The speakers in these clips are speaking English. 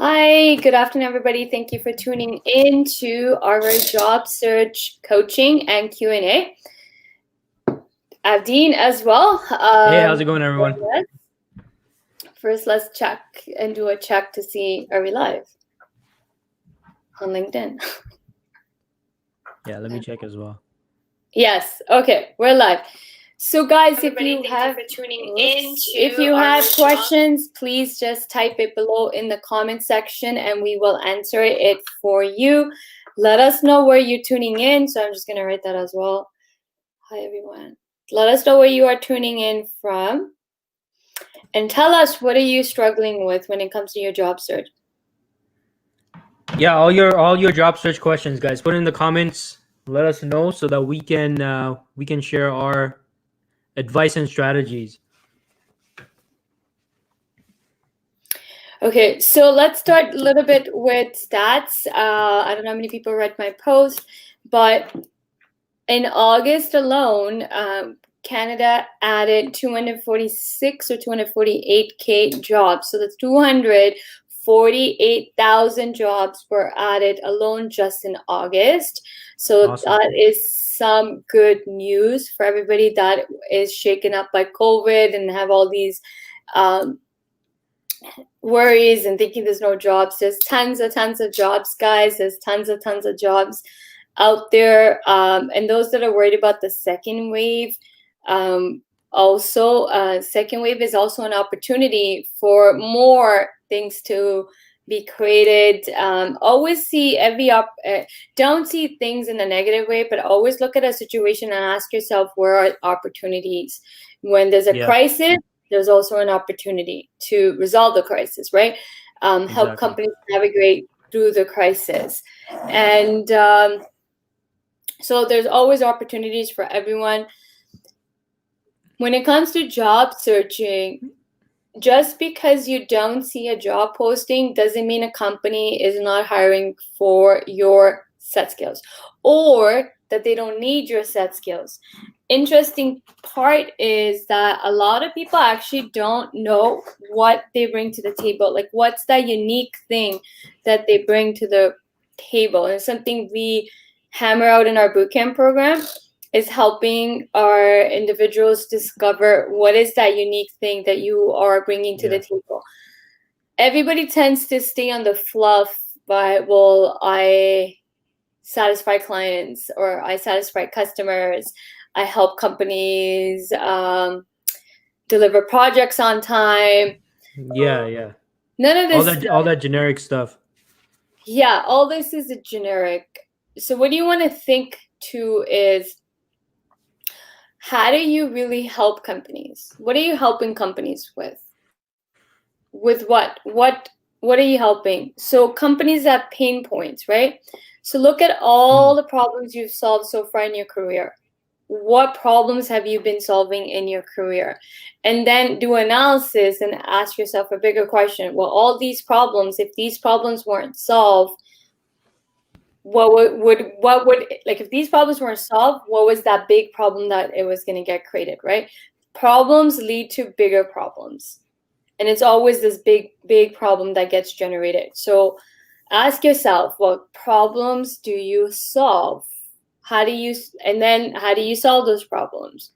Hi, good afternoon, everybody. Thank you for tuning in to our job search coaching and Q&A. Avdeen as well. Hey, how's it going, everyone? First, let's check and do a check to see, are we live on LinkedIn? Yeah, let me check as well. Yes, okay, we're live. So guys, if you have questions, please just type it below in the comment section and we will answer it for you. Let us know where you're tuning in. So I'm just going to write that as well. Hi, everyone. Let us know where you are tuning in from. And tell us, what are you struggling with when it comes to your job search? Yeah, all your job search questions, guys. Put in the comments. Let us know so that we can share our advice and strategies. Okay, so let's start a little bit with stats. I don't know how many people read my post, but in August alone, Canada added 246 or 248K jobs. So that's 248,000 jobs were added alone just in August. So Awesome. That is some good news for everybody that is shaken up by COVID and have all these worries and thinking there's no jobs. There's tons of jobs, guys. There's tons of jobs out there. And those that are worried about the second wave, second wave is also an opportunity for more things to be created. Always see don't see things in a negative way, but always look at a situation and ask yourself, where are opportunities? When there's a crisis, there's also an opportunity to resolve the crisis, right? Help companies navigate through the crisis. And so there's always opportunities for everyone. When it comes to job searching, just because you don't see a job posting doesn't mean a company is not hiring for your set skills or that they don't need your set skills. Interesting part is that a lot of people actually don't know what they bring to the table. Like, what's that unique thing that they bring to the table? And something we hammer out in our bootcamp program is helping our individuals discover what is that unique thing that you are bringing to the table. Everybody tends to stay on the fluff by, well, I satisfy clients or I satisfy customers. I help companies deliver projects on time. Yeah. None of this. All that generic stuff. Yeah, all this is a generic. So what do you want to think too is, how do you really help companies? What are you helping companies with? With what? What are you helping? So companies have pain points, right? So look at all the problems you've solved so far in your career. What problems have you been solving in your career? And then do analysis and ask yourself a bigger question. Well, all these problems, if these problems weren't solved, what would like, if these problems weren't solved, what was that big problem that it was going to get created, right? Problems lead to bigger problems. And it's always this big problem that gets generated. So ask yourself, what problems do you solve? How do you solve those problems?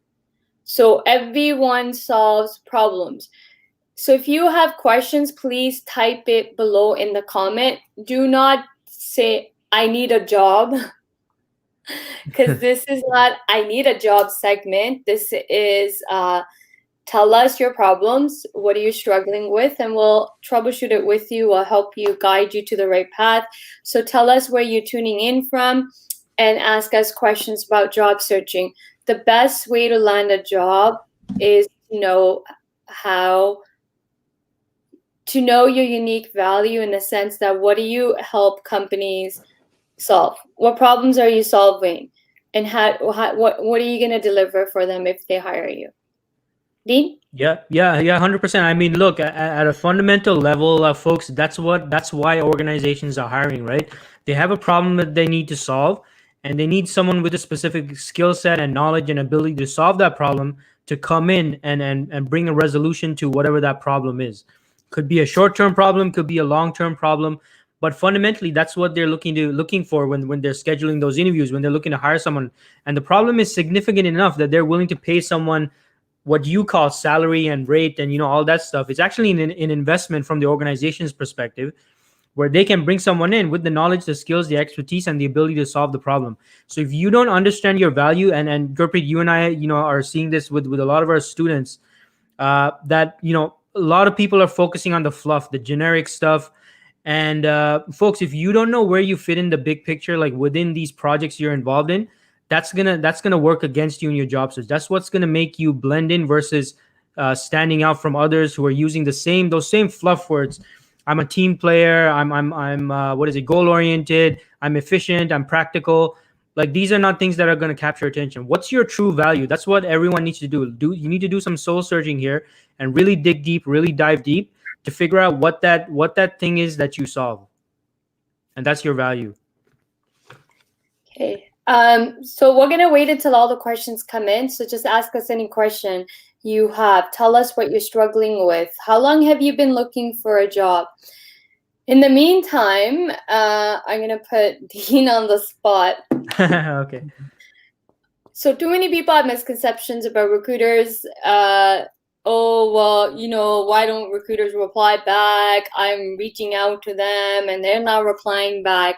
So everyone solves problems. So if you have questions, please type it below in the comment. Do not say, I need a job, because this is not I need a job segment. This is tell us your problems. What are you struggling with? And we'll troubleshoot it with you. We'll help you, guide you to the right path. So tell us where you're tuning in from and ask us questions about job searching. The best way to land a job is to know your unique value, in the sense that, what do you help companies solve? What problems are you solving? And what are you going to deliver for them if they hire you? Dean? Yeah, 100%. I mean, look, at a fundamental level, folks, that's why organizations are hiring, right? They have a problem that they need to solve, and they need someone with a specific skill set and knowledge and ability to solve that problem, to come in and bring a resolution to whatever that problem is. Could be a short-term problem, could be a long-term problem, but fundamentally that's what they're looking for when they're scheduling those interviews, when they're looking to hire someone. And the problem is significant enough that they're willing to pay someone what you call salary and rate and all that stuff. It's actually an investment from the organization's perspective, where they can bring someone in with the knowledge, the skills, the expertise, and the ability to solve the problem. So if you don't understand your value, and Gurpreet, you and I are seeing this with a lot of our students, that a lot of people are focusing on the fluff, the generic stuff. And folks, if you don't know where you fit in the big picture, like within these projects you're involved in, that's gonna work against you in your job search. That's what's gonna make you blend in versus standing out from others who are using those same fluff words. I'm a team player. I'm what is it? Goal oriented. I'm efficient. I'm practical. Like, these are not things that are going to capture attention. What's your true value? That's what everyone needs to do. You need to do some soul searching here and really dig deep, really dive deep to figure out what that thing is that you solve, and that's your value. Okay. So we're gonna wait until all the questions come in. So just ask us any question you have. Tell us what you're struggling with. How long have you been looking for a job? In the meantime, I'm gonna put Dean on the spot. Okay. So too many people have misconceptions about recruiters. Oh, well, why don't recruiters reply back? I'm reaching out to them and they're not replying back.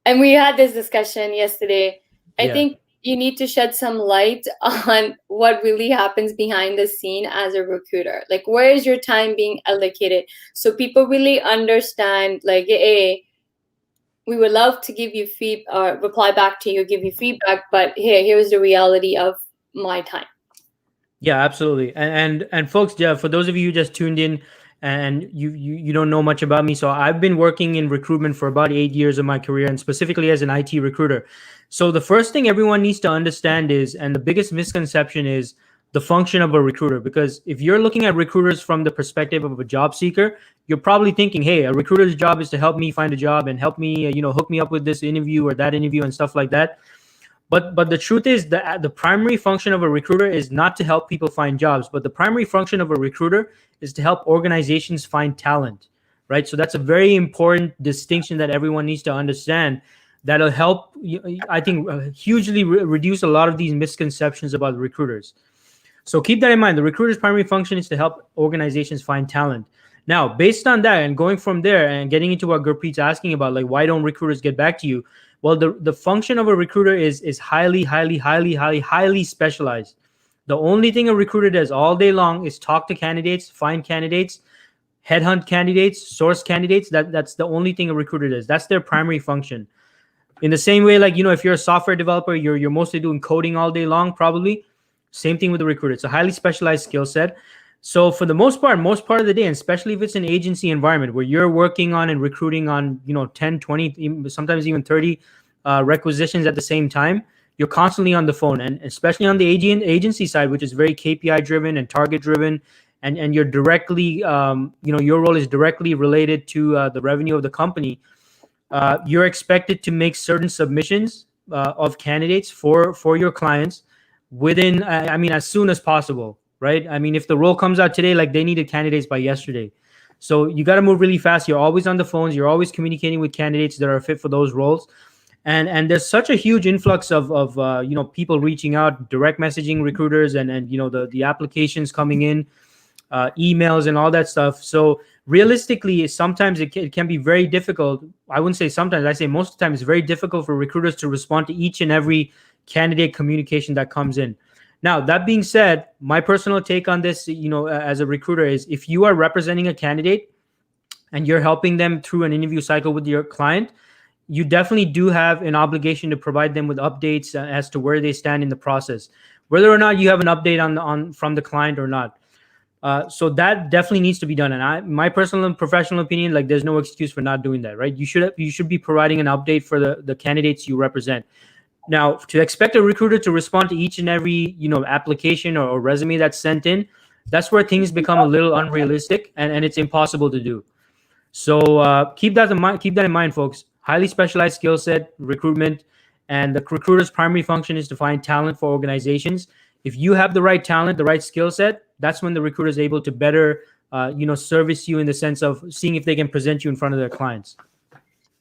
And we had this discussion yesterday. I think you need to shed some light on what really happens behind the scene as a recruiter. Like, where is your time being allocated? So people really understand, like, hey, we would love to give you reply back to you, give you feedback, but here's the reality of my time. Yeah, absolutely. And folks, for those of you who just tuned in and you don't know much about me, so I've been working in recruitment for about 8 years of my career, and specifically as an IT recruiter. So the first thing everyone needs to understand is, and the biggest misconception is, the function of a recruiter. Because if you're looking at recruiters from the perspective of a job seeker, you're probably thinking, hey, a recruiter's job is to help me find a job and help me, hook me up with this interview or that interview and stuff like that. But the truth is that the primary function of a recruiter is not to help people find jobs, but the primary function of a recruiter is to help organizations find talent, right? So that's a very important distinction that everyone needs to understand. That'll help, I think, hugely reduce a lot of these misconceptions about recruiters. So keep that in mind. The recruiter's primary function is to help organizations find talent. Now, based on that and going from there and getting into what Gurpreet's asking about, like, why don't recruiters get back to you? Well, the function of a recruiter is highly specialized. The only thing a recruiter does all day long is talk to candidates, find candidates, headhunt candidates, source candidates. That's the only thing a recruiter does. That's their primary function. In the same way, like, if you're a software developer, you're mostly doing coding all day long, probably. Same thing with the recruiter. It's a highly specialized skill set. So for the most part of the day, and especially if it's an agency environment where you're working on and recruiting on, 10, 20, sometimes even 30 requisitions at the same time, you're constantly on the phone. And especially on the agency side, which is very KPI driven and target driven, and you're directly, your role is directly related to the revenue of the company. You're expected to make certain submissions of candidates for your clients within, as soon as possible. Right? If the role comes out today, like, they needed candidates by yesterday. So you got to move really fast. You're always on the phones. You're always communicating with candidates that are fit for those roles. And there's such a huge influx of people reaching out, direct messaging recruiters, and the applications coming in, emails and all that stuff. So realistically, sometimes it can be very difficult. I wouldn't say sometimes. I say most of the time it's very difficult for recruiters to respond to each and every candidate communication that comes in. Now, that being said, my personal take on this, as a recruiter, is if you are representing a candidate and you're helping them through an interview cycle with your client, you definitely do have an obligation to provide them with updates as to where they stand in the process, whether or not you have an update on from the client or not. So that definitely needs to be done. And my personal and professional opinion, like, there's no excuse for not doing that, right? You should be providing an update for the candidates you represent. Now, to expect a recruiter to respond to each and every, application or resume that's sent in, that's where things become a little unrealistic and it's impossible to do. So keep that in mind, folks. Highly specialized skill set, recruitment, and the recruiter's primary function is to find talent for organizations. If you have the right talent, the right skill set, that's when the recruiter is able to better service you in the sense of seeing if they can present you in front of their clients.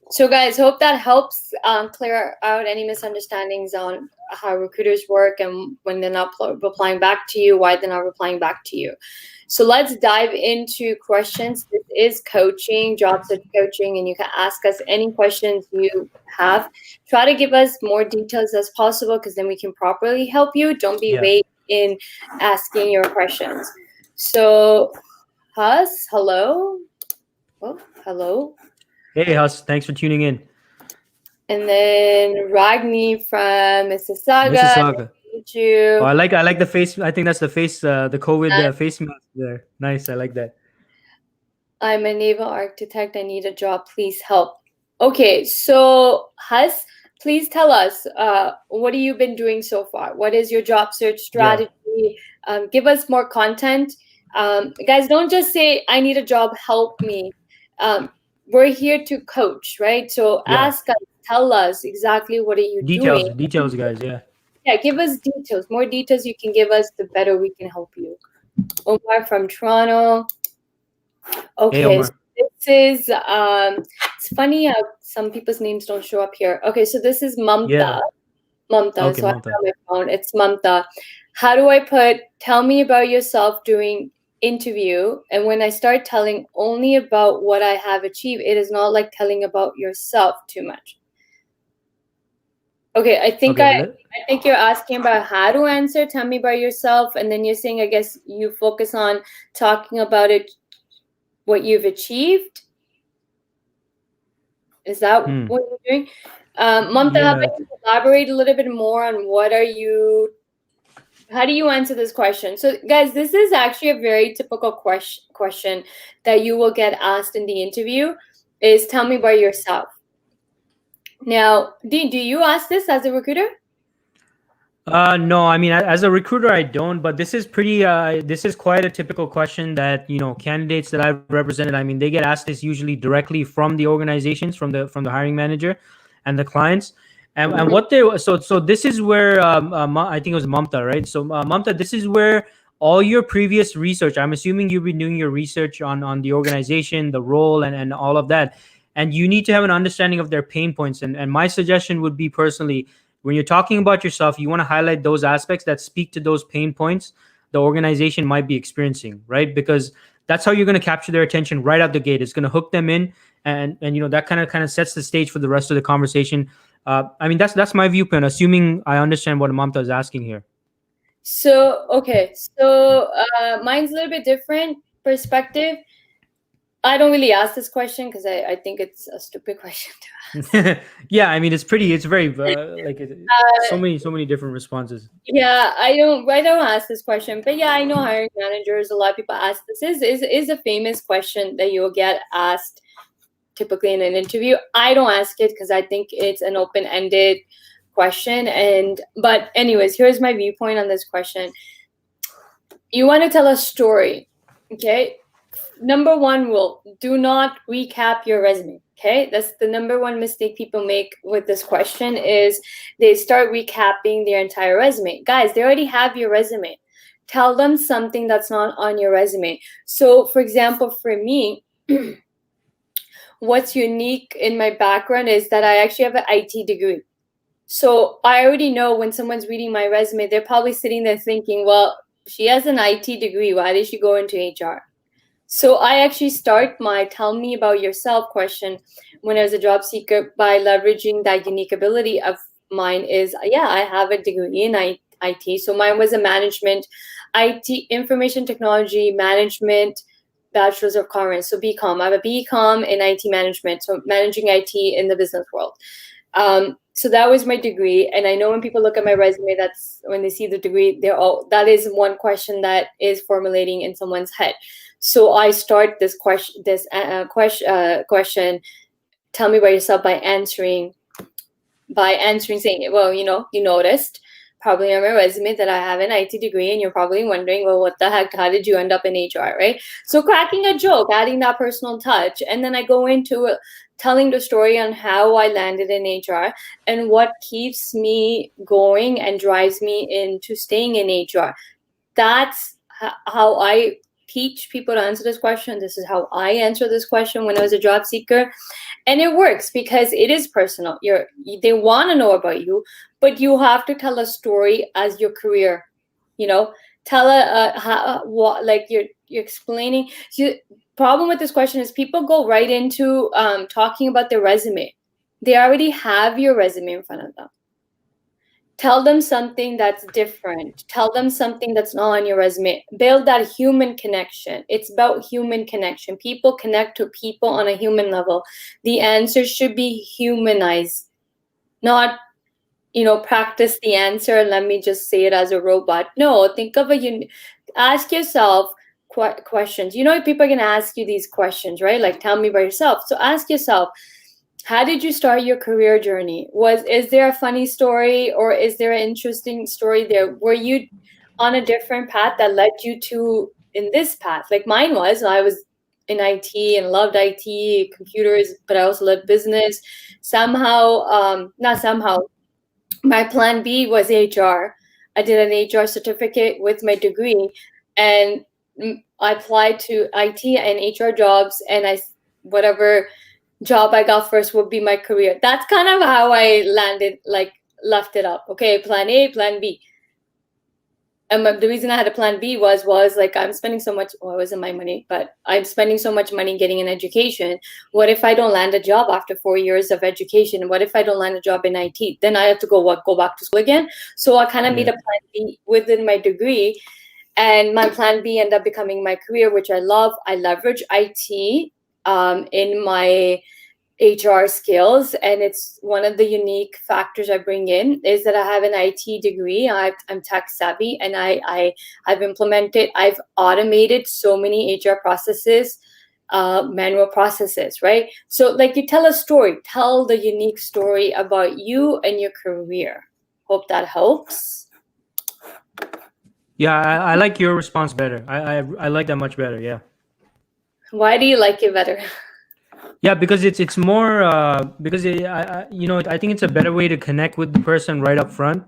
So guys, hope that helps clear out any misunderstandings on how recruiters work and when they're not replying back to you, why they're not replying back to you. So let's dive into questions. This is coaching, job search coaching, and you can ask us any questions you have. Try to give us more details as possible because then we can properly help you. Don't be vague in asking your questions. So, Hus, hello. Oh, hello. Hey, Hus, thanks for tuning in. And then Ragni from Mississauga. Mississauga. Nice to meet you. Oh, I like the face. I think that's the face, the COVID face mask there. Nice. I like that. I'm a naval architect. I need a job. Please help. Okay, so Hus, please tell us, what have you been doing so far? What is your job search strategy? Give us more content. Guys, don't just say, I need a job, help me. We're here to coach, right? So ask us, tell us exactly what are you doing. Details, guys, Yeah, give us details. More details you can give us, the better we can help you. Omar from Toronto. Okay, hey, Omar. so this is, it's funny how some people's names don't show up here. Okay, so this is Mamta. Yeah. Mamta, Okay, so Mamta. I have my phone. It's Mamta. How do I put, tell me about yourself during interview? And when I start telling only about what I have achieved, it is not like telling about yourself too much. Okay, I think you're asking about how to answer. Tell me about yourself, and then you're saying, I guess you focus on talking about it, what you've achieved. Is that what you're doing? Mamta, how about you elaborate a little bit more on how do you answer this question? So guys, this is actually a very typical question that you will get asked in the interview is tell me about yourself. Now, do you ask this as a recruiter? No, I mean, as a recruiter, I don't, but this is quite a typical question that, candidates that I've represented, I mean, they get asked this usually directly from the organizations, from the hiring manager and the clients. And what so this is where, I think it was Mamta, right? So Mamta, this is where all your previous research, I'm assuming you've been doing your research on the organization, the role, and all of that. And you need to have an understanding of their pain points. And my suggestion would be personally, when you're talking about yourself, you want to highlight those aspects that speak to those pain points the organization might be experiencing, right? Because that's how you're going to capture their attention right out the gate. It's going to hook them in, and that kind of sets the stage for the rest of the conversation. I mean, that's my viewpoint, assuming I understand what Mamta is asking here. So okay, so mine's a little bit different perspective. I don't really ask this question because I think it's a stupid question to ask. Yeah, I mean, it's very so many different responses. Yeah, I don't ask this question, but yeah, I know hiring managers, a lot of people ask this. Is a famous question that you'll get asked typically in an interview. I don't ask it because I think it's an open-ended question. But anyways, here's my viewpoint on this question. You want to tell a story, okay? Number one rule, do not recap your resume. Okay, that's the number one mistake people make with this question is they start recapping their entire resume. Guys, they already have your resume. Tell them something that's not on your resume. So for example, for me, what's unique in my background is that I actually have an IT degree. So I already know when someone's reading my resume, they're probably sitting there thinking, well, she has an IT degree. Why did she go into HR? So I actually start my tell me about yourself question when I was a job seeker by leveraging that unique ability of mine is, yeah, I have a degree in IT. So mine was a management, IT, information technology management, bachelor's of commerce. So BCom. I have a BCom in IT management. So managing IT in the business world. So that was my degree. And I know when people look at my resume, that's when they see the degree, that is one question that is formulating in someone's head. So I start this question, tell me about yourself by answering saying, well, you noticed probably on my resume that I have an IT degree and you're probably wondering, well, what the heck, how did you end up in HR, right? So cracking a joke, adding that personal touch. And then I go into telling the story on how I landed in HR and what keeps me going and drives me into staying in HR. That's how I teach people to answer this question. This is how I answer this question when I was a job seeker. And it works because it is personal. They want to know about you, but you have to tell a story as your career, tell like you're explaining. Problem with this question is people go right into talking about their resume. They already have your resume in front of them. Tell them something that's different. Tell them something that's not on your resume. Build that human connection. It's about human connection. People connect to people on a human level. The answer should be humanized, not, practice the answer and let me just say it as a robot. No, think of ask yourself questions. People are going to ask you these questions, right? Like, tell me about yourself. So ask yourself, how did you start your career journey? Is there a funny story or is there an interesting story there? Were you on a different path that led you to in this path? Like mine was, I was in IT and loved IT, computers, but I also loved business. Not somehow, my plan B was HR. I did an HR certificate with my degree and I applied to IT and HR jobs, and whatever job I got first would be my career. That's kind of how I landed, like left it up. Okay, plan A, plan B. And the reason I had a plan B was like, I'm spending so much, well, it wasn't my money, but I'm spending so much money getting an education. What if I don't land a job after 4 years of education? What if I don't land a job in IT? Then I have to go back to school again. So I kind of made a plan B within my degree. And my plan B ended up becoming my career, which I love. I leverage IT in my HR skills, and it's one of the unique factors I bring in is that I have an IT degree. I'm tech savvy, and I've automated so many HR processes, manual processes, right? So like you tell a story, tell the unique story about you and your career. Hope that helps. Yeah, I like your response better. I like that much better. Yeah. Why do you like it better? Yeah, because it's more because I think it's a better way to connect with the person right up front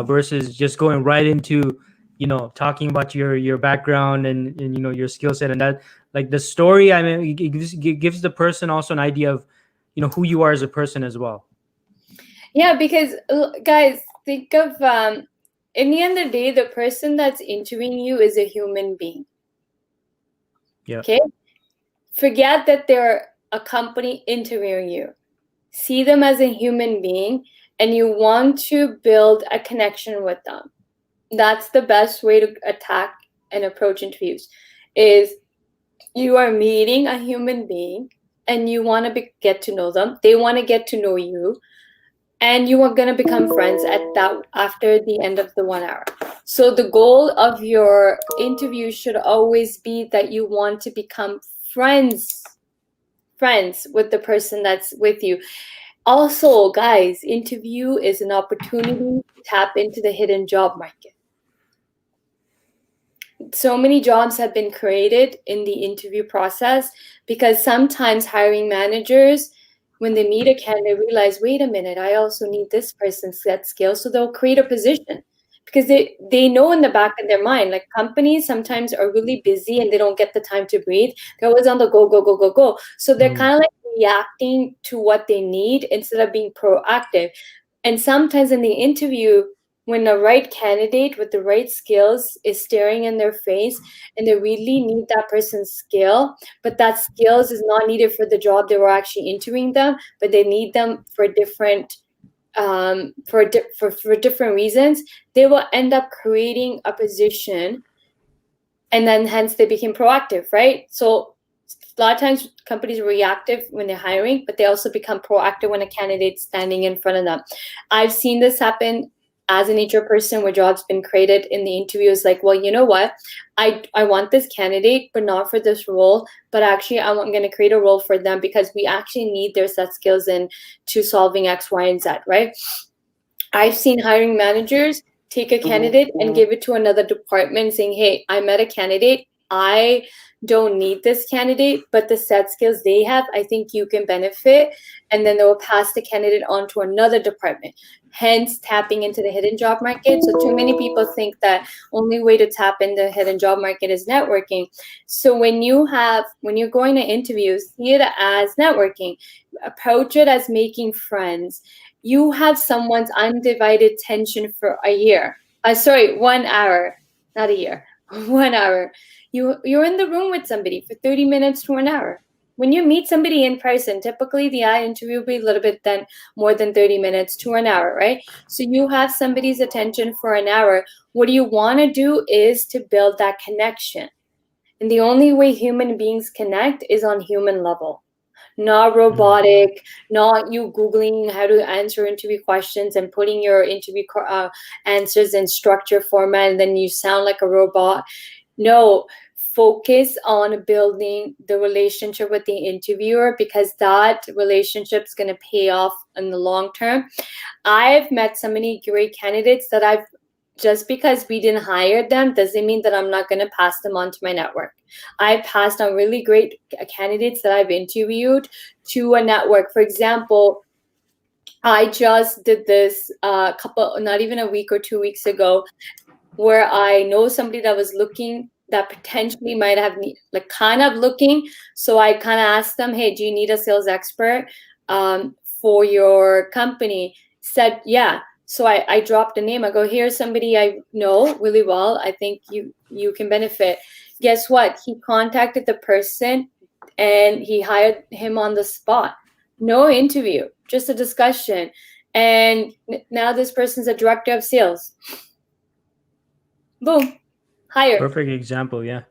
versus just going right into talking about your background and your skill set, and that like the story. I mean, it gives the person also an idea of who you are as a person as well. Yeah, because guys, think of in the end of the day, the person that's interviewing you is a human being. Yeah. Okay. Forget that they're a company interviewing you. See them as a human being, and you want to build a connection with them. That's the best way to attack and approach interviews. Is you are meeting a human being, and you want to get to know them. They want to get to know you. And you are going to become friends after the end of the 1 hour. So the goal of your interview should always be that you want to become friends with the person that's with you. Also, guys, interview is an opportunity to tap into the hidden job market. So many jobs have been created in the interview process because sometimes hiring managers, when they meet a candidate, realize, wait a minute, I also need this person's set skills. So they'll create a position because they know in the back of their mind, like companies sometimes are really busy and they don't get the time to breathe. They're always on the go, go, go, go, go. So they're kind of like reacting to what they need instead of being proactive. And sometimes in the interview, when the right candidate with the right skills is staring in their face and they really need that person's skill, but that skills is not needed for the job they were actually interviewing them, but they need them for different for different reasons, they will end up creating a position, and then hence they became proactive, right? So a lot of times companies are reactive when they're hiring, but they also become proactive when a candidate's standing in front of them. I've seen this happen as an HR person where jobs been created in the interviews, like, well, you know what? I want this candidate, but not for this role, but actually I'm going to create a role for them because we actually need their set skills in to solving X, Y, and Z, right? I've seen hiring managers take a candidate and give it to another department saying, hey, I met a candidate. I don't need this candidate, but the set skills they have, I think you can benefit. And then they will pass the candidate on to another department, hence tapping into the hidden job market. So too many people think that only way to tap in the hidden job market is networking. So when you're going to interviews, see it as networking, approach it as making friends. You have someone's undivided attention for a year. 1 hour, not a year, 1 hour. You're in the room with somebody for 30 minutes to an hour. When you meet somebody in person, typically the interview will be a little bit more than 30 minutes to an hour, right? So you have somebody's attention for an hour. What you want to do is to build that connection. And the only way human beings connect is on human level. Not robotic, not you Googling how to answer interview questions and putting your interview answers in structure format and then you sound like a robot. No, focus on building the relationship with the interviewer, because that relationship is going to pay off in the long term. I've met so many great candidates that just because we didn't hire them doesn't mean that I'm not going to pass them on to my network. I passed on really great candidates that I've interviewed to a network. For example, I just did this not even a week or 2 weeks ago, where I know somebody that was looking, that potentially might have kind of looking. So I kind of asked them, hey, do you need a sales expert for your company? Said, yeah. So I dropped a name. I go, here's somebody I know really well. I think you can benefit. Guess what? He contacted the person and he hired him on the spot. No interview, just a discussion. And now this person's a director of sales. Boom, hired. Perfect example, yeah.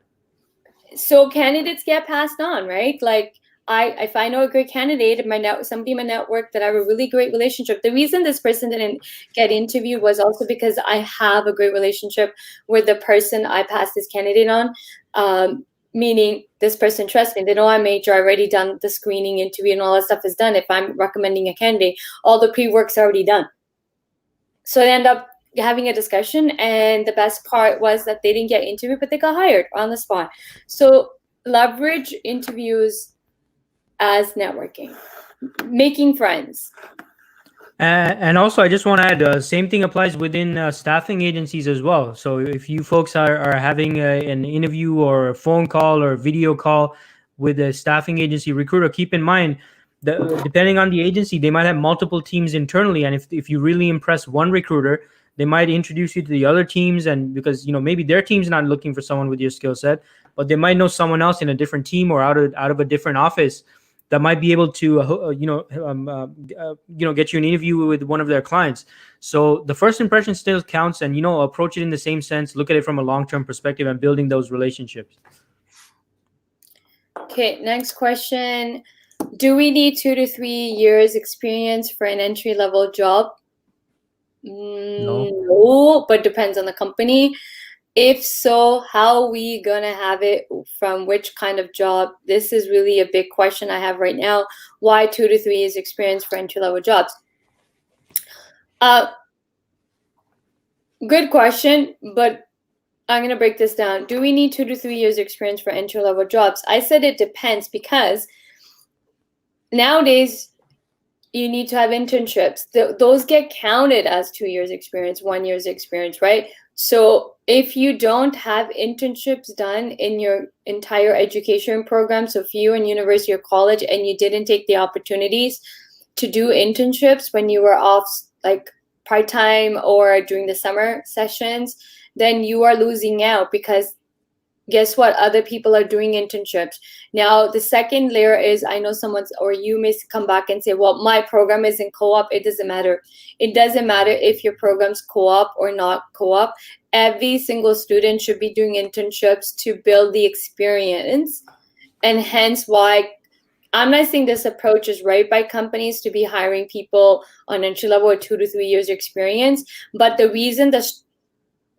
So candidates get passed on, right? Like if I know a great candidate, somebody in my network that I have a really great relationship. The reason this person didn't get interviewed was also because I have a great relationship with the person I passed this candidate on. Meaning this person trusts me. They know I'm HR, already done the screening interview and all that stuff is done. If I'm recommending a candidate, all the pre-work's already done. So I end up having a discussion, and the best part was that they didn't get interviewed, but they got hired on the spot. So leverage interviews as networking, making friends. And also, I just want to add, same thing applies within staffing agencies as well. So if you folks are having an interview or a phone call or a video call with a staffing agency recruiter, keep in mind that depending on the agency, they might have multiple teams internally. And if you really impress one recruiter, they might introduce you to the other teams. And because, maybe their team's not looking for someone with your skill set, but they might know someone else in a different team or out of a different office that might be able to, get you an interview with one of their clients. So the first impression still counts, and approach it in the same sense. Look at it from a long-term perspective and building those relationships. Okay, next question: do we need 2 to 3 years experience for an entry-level job? No, but depends on the company. If so, how are we going to have it, from which kind of job? This is really a big question I have right now. Why 2 to 3 years experience for entry-level jobs? Good question, but I'm going to break this down. Do we need 2 to 3 years experience for entry-level jobs? I said it depends, because nowadays you need to have internships. Those get counted as 2 years experience, 1 year's experience, right? So if you don't have internships done in your entire education program, so if you're in university or college and you didn't take the opportunities to do internships when you were off, like part-time or during the summer sessions, then you are losing out, because guess what? Other people are doing internships. Now, the second layer is, I know or you may come back and say, well, my program is in co-op. It doesn't matter. It doesn't matter if your program's co-op or not co-op. Every single student should be doing internships to build the experience. And hence why I'm not saying this approach is right by companies to be hiring people on entry level or 2 to 3 years experience. But the reason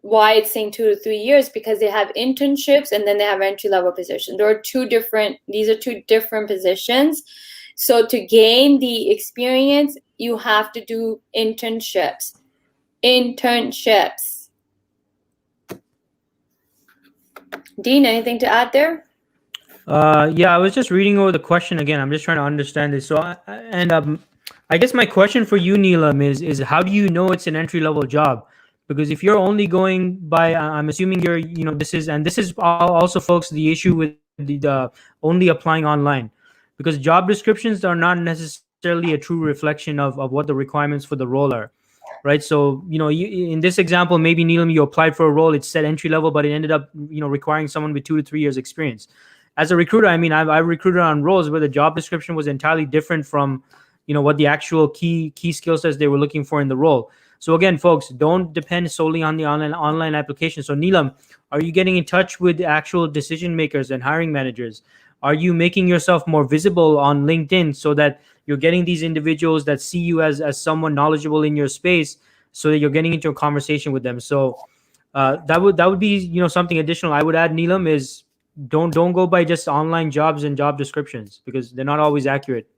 why it's saying 2 to 3 years, because they have internships and then they have entry level positions. These are two different positions. So to gain the experience, you have to do internships. Dean, anything to add there? Yeah, I was just reading over the question again. I'm just trying to understand this. I guess my question for you, Neelam, is how do you know it's an entry level job? Because if you're only going by, I'm assuming this is also, folks, the issue with the only applying online, because job descriptions are not necessarily a true reflection of what the requirements for the role are, right? So in this example, maybe, Neelam, you applied for a role, it said entry level, but it ended up requiring someone with 2 to 3 years experience. As a recruiter, I mean, I've recruited on roles where the job description was entirely different from what the actual key skill sets they were looking for in the role. So again, folks, don't depend solely on the online application. So Neelam, are you getting in touch with the actual decision makers and hiring managers? Are you making yourself more visible on LinkedIn so that you're getting these individuals that see you as someone knowledgeable in your space, so that you're getting into a conversation with them? So that would be something additional I would add, Neelam, is don't go by just online jobs and job descriptions, because they're not always accurate.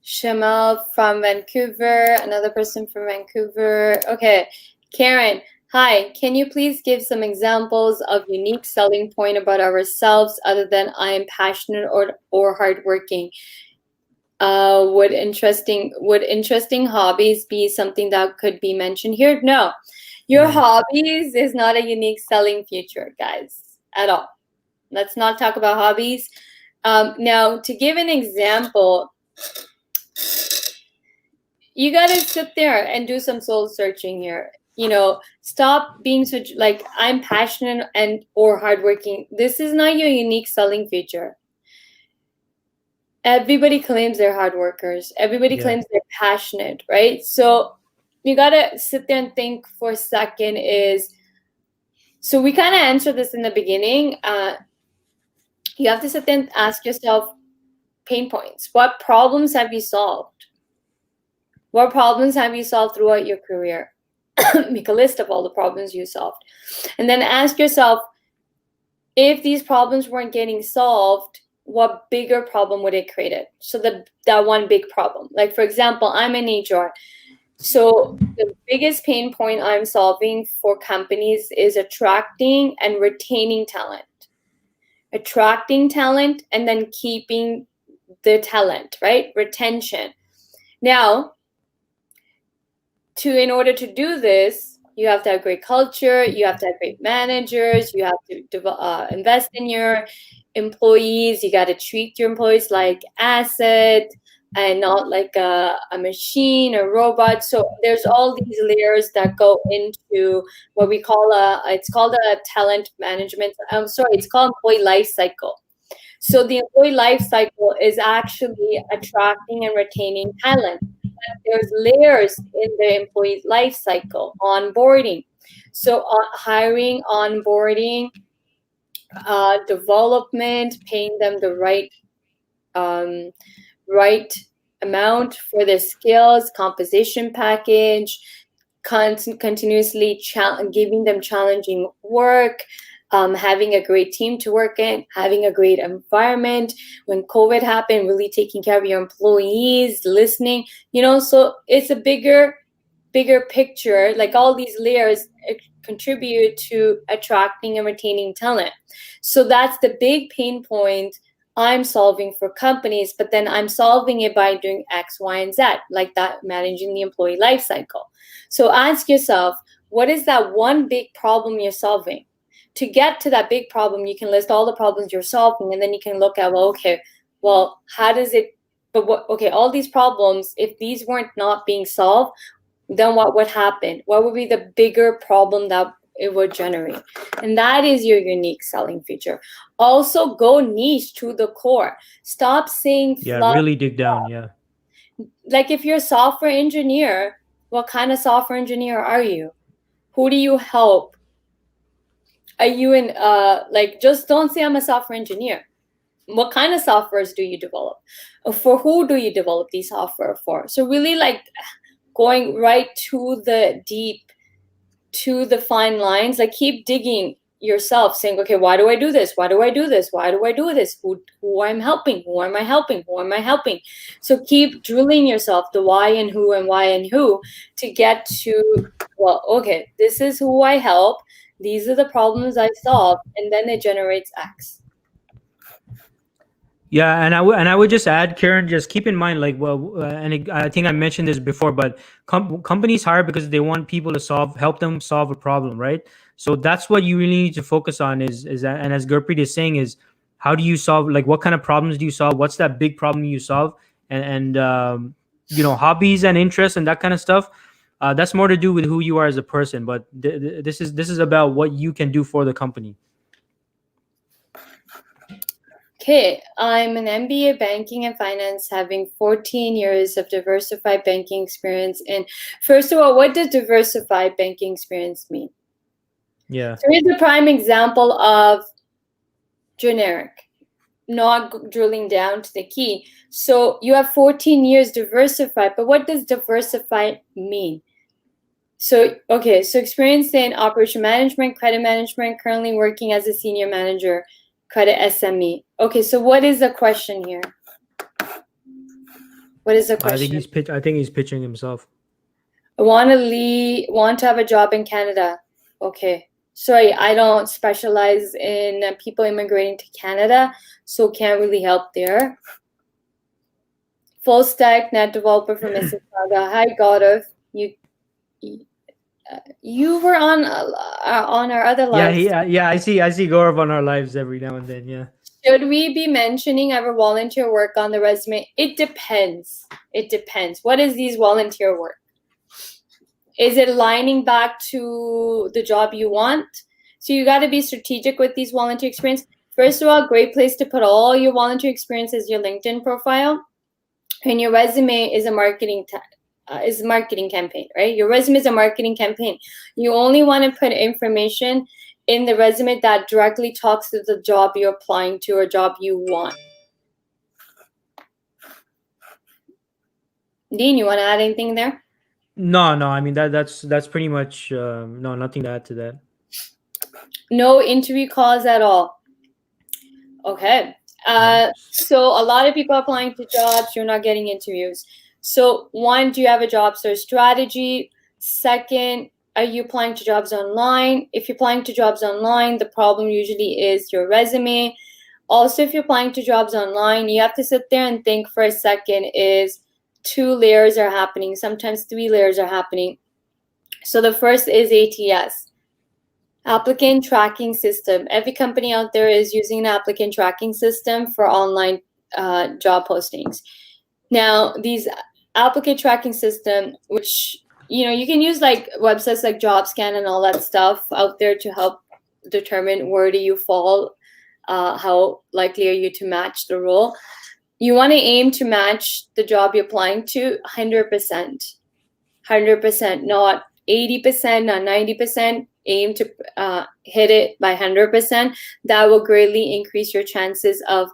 Shamal from Vancouver, another person from Vancouver. Okay, Karen, hi. Can you please give some examples of unique selling point about ourselves other than I am passionate or hardworking? Would interesting hobbies be something that could be mentioned here? No, your hobbies is not a unique selling feature, guys, at all. Let's not talk about hobbies. Now, to give an example, you gotta sit there and do some soul searching here. Stop being so like I'm passionate and or hardworking. This is not your unique selling feature. Everybody claims they're hard workers. Everybody claims they're passionate, right? So you gotta sit there and think for a second. So we kind of answered this in the beginning. You have to sit there and ask yourself pain points. What problems have you solved? What problems have you solved throughout your career? Make a list of all the problems you solved. And then ask yourself, if these problems weren't getting solved, what bigger problem would it create? So that one big problem. Like, for example, I'm in HR. So the biggest pain point I'm solving for companies is attracting and retaining talent. Attracting talent and then keeping the talent, right? Retention. Now, in order to do this, you have to have great culture, you have to have great managers, you have to invest in your employees, you got to treat your employees like asset and not like a machine or robot. So there's all these layers that go into what we call it's called a talent management. It's called employee life cycle. So the employee life cycle is actually attracting and retaining talent. There's layers in the employee life cycle. Onboarding. So hiring, onboarding, development, paying them the right amount for their skills, compensation package, continuously giving them challenging work, having a great team to work in, having a great environment. When COVID happened, really taking care of your employees, listening, so it's a bigger picture. Like all these layers contribute to attracting and retaining talent. So that's the big pain point I'm solving for companies, but then I'm solving it by doing X, Y, and Z, like that, managing the employee life cycle. So ask yourself, what is that one big problem you're solving? To get to that big problem, you can list all the problems you're solving, and then you can look at, how does it, all these problems, if these weren't not being solved, then what would happen? What would be the bigger problem that it would generate? And that is your unique selling feature. Also, go niche to the core. Stop saying really dig down. Like if you're a software engineer, what kind of software engineer are you? Who do you help? Are you in just don't say I'm a software engineer. What kind of softwares do you develop? For who do you develop these software for? So really going right to the deep, to the fine lines, keep digging yourself, saying, okay, why do I do this? Why do I do this? Why do I do this? Who I'm helping? Who am I helping? Who am I helping? So keep drilling yourself, the why and who and why and who, to get to, this is who I help. these are the problems I solve, and then it generates X. Yeah, and I would just add, Karen, just keep in mind, like, well, I think I mentioned this before, but companies hire because they want people to help them solve a problem, right? So that's what you really need to focus on is that, and as Gurpreet is saying, is how do you solve, like, what kind of problems do you solve? What's that big problem you solve? And hobbies and interests and that kind of stuff. That's more to do with who you are as a person, but this is about what you can do for the company. Okay, I'm an MBA banking and finance, having 14 years of diversified banking experience. And first of all, what does diversified banking experience mean? Yeah. So here's a prime example of generic, not drilling down to the key. So you have 14 years diversified, but what does diversified mean? So, okay, so experience in operation management, credit management, currently working as a senior manager, credit SME. Okay, so what is the question here? What is the question? I think he's pitching himself. I want to have a job in Canada. Okay. Sorry, I don't specialize in people immigrating to Canada, so can't really help there. Full stack net developer from Mississauga. Hi, Gaurav. You were on our other lives. Yeah. I see Gaurav on our lives every now and then. Yeah. Should we be mentioning our volunteer work on the resume? It depends. It depends. What is these volunteer work? Is it aligning back to the job you want? So you got to be strategic with these volunteer experience. First of all, great place to put all your volunteer experience is your LinkedIn profile, and your resume is a marketing campaign, right? Your resume is a marketing campaign. You only want to put information in the resume that directly talks to the job you're applying to or job you want. Dean, you want to add anything there? No. I mean that's pretty much no, nothing to add to that. No interview calls at all. Okay. So a lot of people are applying to jobs. You're not getting interviews. So one, do you have a job search strategy? Second, are you applying to jobs online? If you're applying to jobs online, the problem usually is your resume. Also, if you're applying to jobs online, you have to sit there and think for a second is 2 layers are happening. Sometimes 3 layers are happening. So the first is ATS. Applicant tracking system. Every company out there is using an applicant tracking system for online job postings. Now, these applicant tracking system, which you can use like websites like JobScan and all that stuff out there to help determine where do you fall, how likely are you to match the role. You want to aim to match the job you're applying to 100%, not 80%, not 90%. Aim to hit it by 100%. That will greatly increase your chances of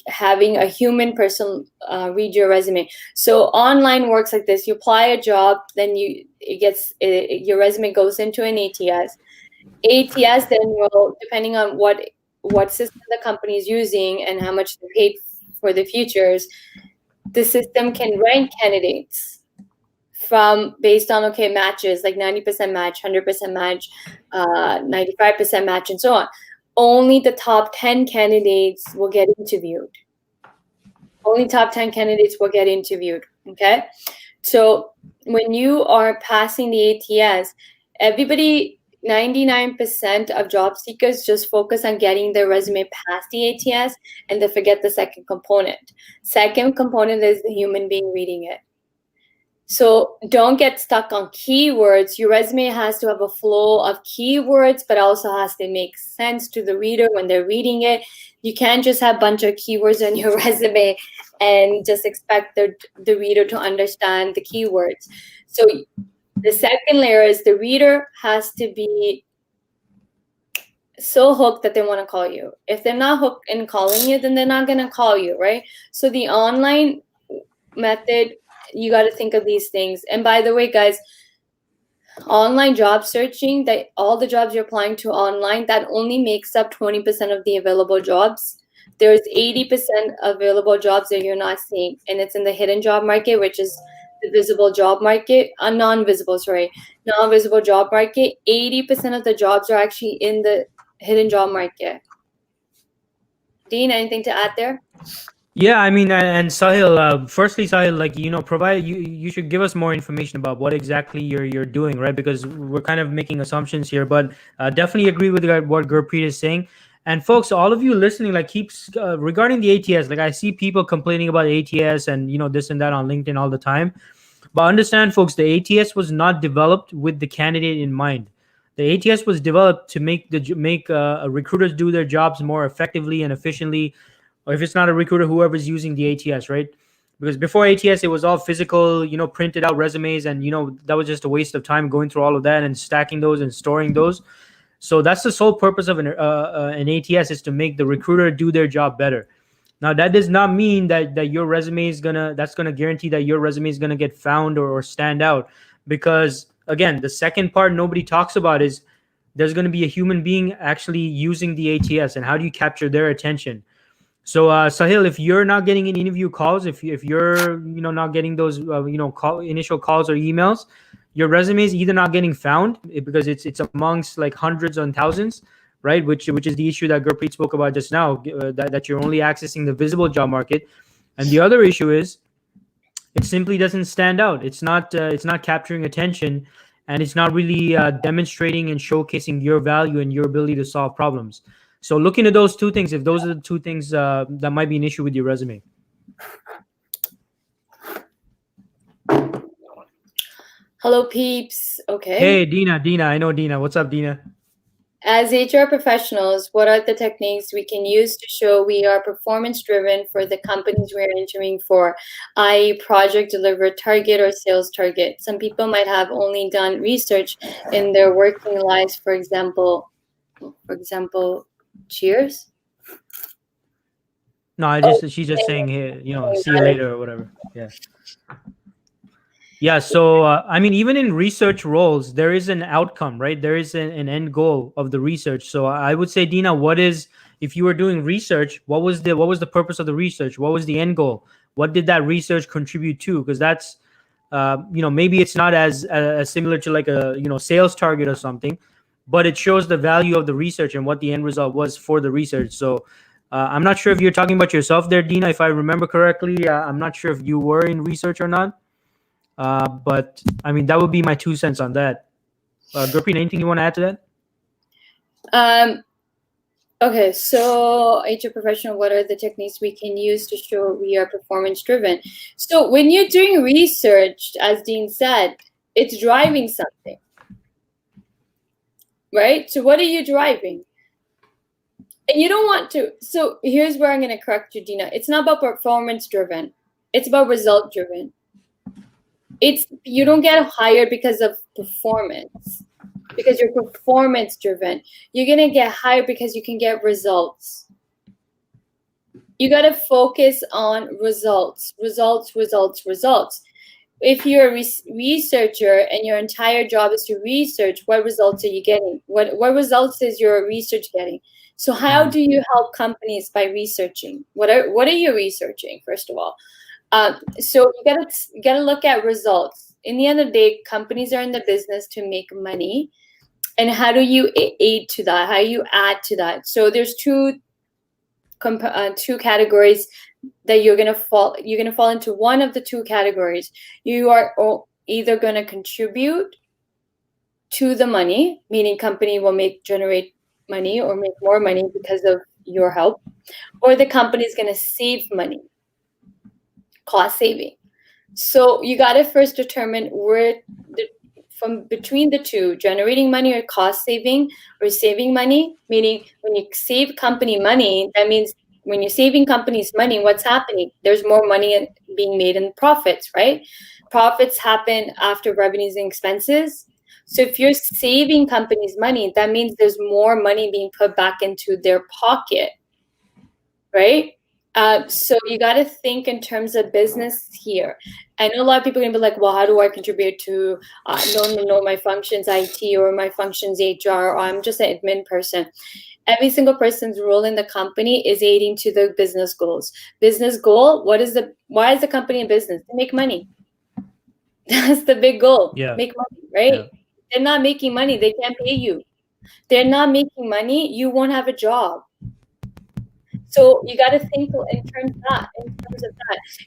having a human person read your resume. So online works like this: you apply a job, then your resume goes into an ATS. ATS then will, depending on what system the company is using and how much they paid for the futures, the system can rank candidates from based on matches, like 90% match, 100% match, 95% match, and so on. Only the top 10 candidates will get interviewed. Only top 10 candidates will get interviewed. Okay, so when you are passing the ATS, everybody, 99% of job seekers just focus on getting their resume past the ATS, and they forget the second component. Second component is the human being reading it. So don't get stuck on keywords. Your resume has to have a flow of keywords, but also has to make sense to the reader when they're reading it. You can't just have a bunch of keywords on your resume and just expect the reader to understand the keywords. So the second layer is the reader has to be so hooked that they want to call you. If they're not hooked in calling you, then they're not going to call you, right? So the online method, you got to think of these things. And by the way, guys, online job searching, that all the jobs you're applying to online, that only makes up 20% of the available jobs. There's 80% available jobs that you're not seeing, and it's in the hidden job market, which is the visible job market, non-visible job market, 80% of the jobs are actually in the hidden job market. Dean, anything to add there? Yeah, I mean, and Sahil, firstly, Sahil, like, provide you should give us more information about what exactly you're doing, right? Because we're kind of making assumptions here, but definitely agree with what Gurpreet is saying. And folks, all of you listening, like, keeps regarding the ATS. Like, I see people complaining about ATS and this and that on LinkedIn all the time. But understand, folks, the ATS was not developed with the candidate in mind. The ATS was developed to make recruiters do their jobs more effectively and efficiently, or if it's not a recruiter, whoever's using the ATS, right? Because before ATS, it was all physical, printed out resumes, and that was just a waste of time going through all of that and stacking those and storing those. So that's the sole purpose of an ATS, is to make the recruiter do their job better. Now, that does not mean that your resume is that's gonna guarantee that your resume is gonna get found or stand out, because again, the second part nobody talks about is there's gonna be a human being actually using the ATS, and how do you capture their attention? So, Sahil, if you're not getting any interview calls, if you're not getting those initial calls or emails, your resume is either not getting found because it's amongst like hundreds and thousands, right? Which is the issue that Gurpreet spoke about just now, that you're only accessing the visible job market, and the other issue is it simply doesn't stand out. It's not capturing attention, and it's not really demonstrating and showcasing your value and your ability to solve problems. So look into those two things, if those are the two things that might be an issue with your resume. Hello, peeps. Okay. Hey, Dina. I know Dina. What's up, Dina? As HR professionals, what are the techniques we can use to show we are performance-driven for the companies we're interviewing for, i.e. project delivered target or sales target? Some people might have only done research in their working lives, for example, Cheers? No, she's just saying, hey, see you later or whatever. Yeah. So, I mean, even in research roles, there is an outcome, right? There is an end goal of the research. So I would say, Dina, if you were doing research, what was the purpose of the research? What was the end goal? What did that research contribute to? Because that's, maybe it's not as similar to like a, sales target or something, but it shows the value of the research and what the end result was for the research. So I'm not sure if you're talking about yourself there, Dina, if I remember correctly. I'm not sure if you were in research or not. But I mean, that would be my 2 cents on that. Gurpreet, anything you want to add to that? Okay, so HR professional, what are the techniques we can use to show we are performance driven? So when you're doing research, as Dean said, it's driving something, right? So what are you driving? And you don't want to. So here's where I'm going to correct you, Dina. It's not about performance driven. It's about result driven. You don't get hired because of performance, because you're performance driven. You're going to get hired because you can get results. You got to focus on results. If you're a researcher and your entire job is to research, what results are you getting? What results is your research getting? So how do you help companies by researching? What are you researching, first of all? So you gotta look at results. In the end of the day, companies are in the business to make money, and how do you aid to that? How do you add to that? So there's two categories that you're gonna fall into. One of the two categories. You are either gonna contribute to the money, meaning company will generate money or make more money because of your help, or the company is gonna save money. Cost saving. So you got to first determine from between the two, generating money or cost saving or saving money, meaning when you save company money, that means when you're saving companies money, what's happening? There's more money being made in profits, right? Profits happen after revenues and expenses. So if you're saving companies money, that means there's more money being put back into their pocket, right? So you got to think in terms of business here. I know a lot of people are going to be like, well, how do I contribute to, no, my function's IT or my function's HR, or I'm just an admin person. Every single person's role in the company is aiding to the business goals. Business goal, why is the company in business? To make money. That's the big goal. Yeah. Make money, right? Yeah. They're not making money. They can't pay you. They're not making money. You won't have a job. So you got to think in terms of that.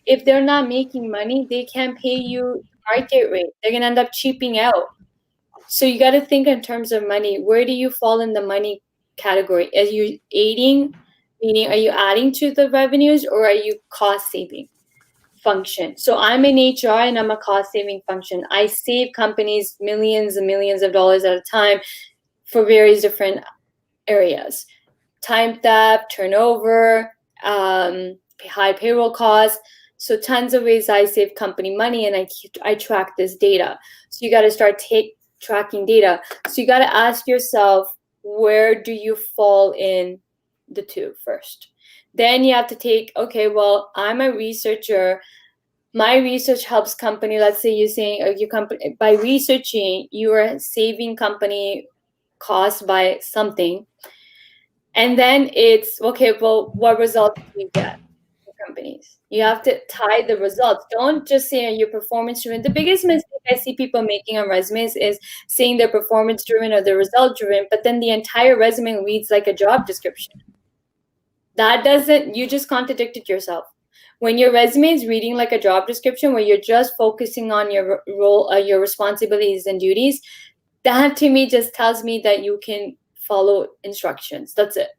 If they're not making money, they can't pay you market rate. They're gonna end up cheaping out. So you got to think in terms of money. Where do you fall in the money category? Are you aiding, meaning are you adding to the revenues, or are you cost saving function? So I'm in HR and I'm a cost saving function. I save companies millions and millions of dollars at a time for various different areas. Time theft, turnover, high payroll costs. So tons of ways I save company money, and I track this data. So you got to start tracking data. So you got to ask yourself, where do you fall in the two first? Then you have to take, okay, well, I'm a researcher. My research helps company. Let's say you're saying your company, by researching, you are saving company costs by something. And then it's, okay, well, what results do you get for companies? You have to tie the results. Don't just say you're performance driven. The biggest mistake I see people making on resumes is saying they're performance driven or they're result driven, but then the entire resume reads like a job description. You just contradicted yourself. When your resume is reading like a job description where you're just focusing on your role, your responsibilities and duties, that to me just tells me that you can follow instructions. That's it.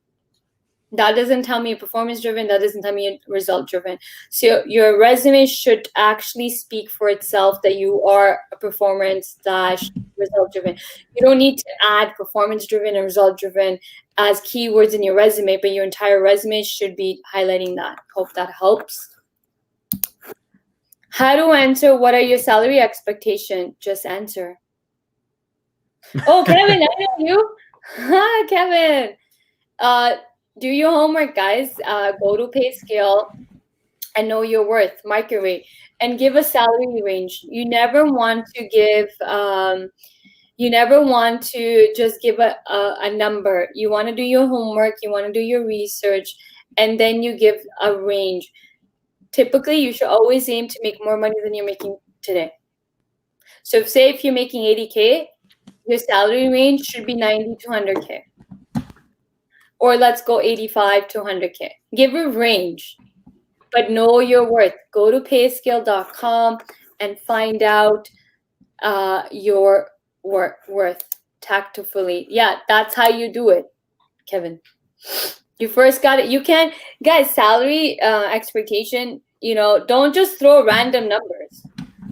That doesn't tell me performance driven. That doesn't tell me result driven. So your resume should actually speak for itself that you are a performance / result driven. You don't need to add performance driven and result driven as keywords in your resume, but your entire resume should be highlighting that. Hope that helps. How to answer what are your salary expectation? Just answer. Oh, Kevin, I know you. Hi, Kevin. Do your homework, guys. Go to PayScale and know your worth, market rate, and give a salary range. You never want to give. You never want to just give a number. You want to do your homework. You want to do your research, and then you give a range. Typically, you should always aim to make more money than you're making today. So, if you're making 80K, your salary range should be 90 to 100K. Or let's go 85 to 100K. Give a range, but know your worth. Go to payscale.com and find out your worth tactfully. Yeah, that's how you do it, Kevin. You first got it. You can, guys, salary expectation, don't just throw random numbers.